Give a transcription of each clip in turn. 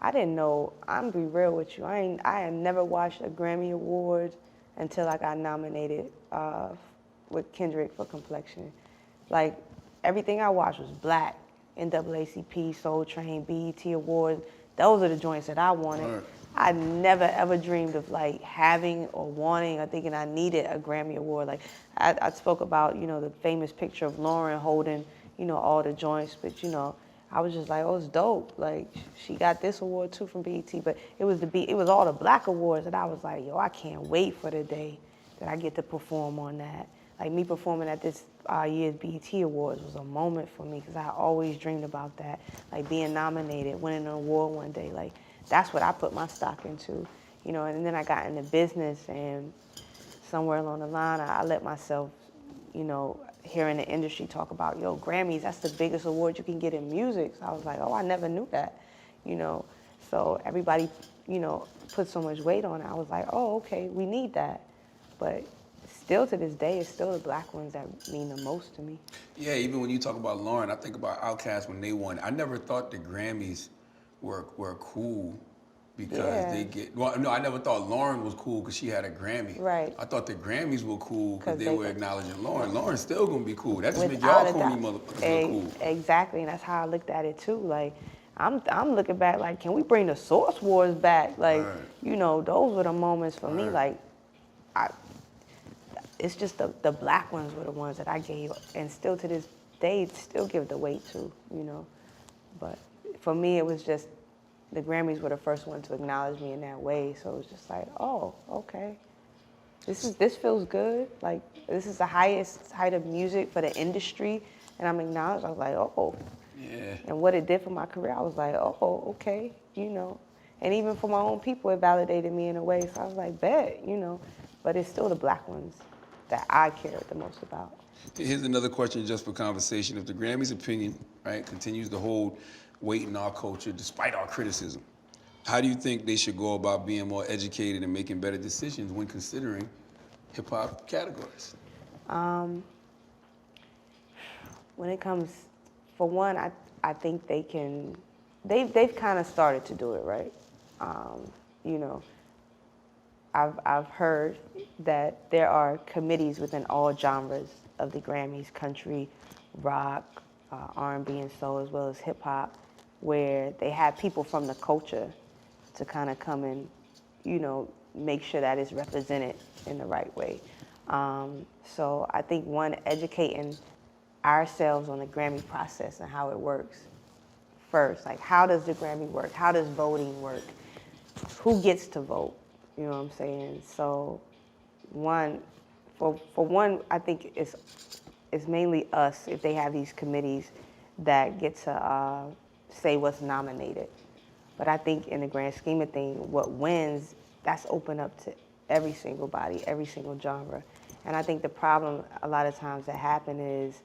I didn't know. I'm gonna be real with you. I had never watched a Grammy Award until I got nominated with Kendrick for Complexion. Like everything I watched was black. NAACP, Soul Train, BET Awards. Those are the joints that I wanted. Right. I never ever dreamed of like having or wanting or thinking I needed a Grammy Award. Like I spoke about, the famous picture of Lauren holding, all the joints, but I was just like, oh, it's dope. Like she got this award too from BET, but it was all the black awards that I was like, yo, I can't wait for the day that I get to perform on that. Like me performing at this year's BET Awards was a moment for me because I always dreamed about that. Like being nominated, winning an award one day. Like that's what I put my stock into, And then I got into business, and somewhere along the line, I let myself, here in the industry talk about, yo, Grammys, that's the biggest award you can get in music. So I was like, oh, I never knew that, So everybody, put so much weight on it. I was like, oh, okay, we need that. But still to this day, it's still the black ones that mean the most to me. Yeah, even when you talk about Lauren, I think about Outkast when they won. I never thought the Grammys were cool because Yeah. they get. Well, no, I never thought Lauren was cool because she had a Grammy. Right. I thought the Grammys were cool because 'Cause they were acknowledging Lauren. Lauren's still gonna be cool. That just make Without y'all a corny doubt. motherfuckers look cool. Exactly, and that's how I looked at it too. Like, I'm looking back like, can we bring the Source Wars back? Like, Right. those were the moments for me. Right. Like, I, it's just the black ones were the ones that I gave, and still to this day, still give the weight to. But for me, it was just the Grammys were the first one to acknowledge me in that way. So it was just like, oh, okay. This feels good. Like this is the highest height of music for the industry, and I'm acknowledged. I was like, oh. Yeah. And what it did for my career, I was like, oh, okay, And even for my own people, it validated me in a way. So I was like, bet, But it's still the black ones that I care the most about. Here's another question just for conversation. If the Grammys' opinion, right, continues to hold weight in our culture despite our criticism, how do you think they should go about being more educated and making better decisions when considering hip-hop categories? When it comes, for one, I think they've kind of started to do it, right? You know, I've heard that there are committees within all genres of the Grammys, country, rock, R&B and soul, as well as hip hop, where they have people from the culture to kind of come and, make sure that it's represented in the right way. So I think one, educating ourselves on the Grammy process and how it works first. Like, how does the Grammy work? How does voting work? Who gets to vote? You know what I'm saying? So for one, I think it's mainly us, if they have these committees that get to say what's nominated. But I think in the grand scheme of things, what wins, that's open up to every single body, every single genre. And I think the problem a lot of times that happen is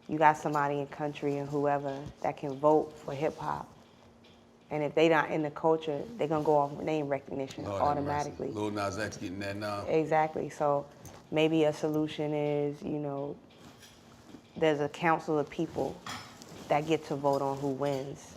you got somebody in country and whoever that can vote for hip hop. And if they not in the culture, they're gonna go off name recognition automatically. Lil Nas X getting that now. Exactly. So maybe a solution is, there's a council of people that get to vote on who wins,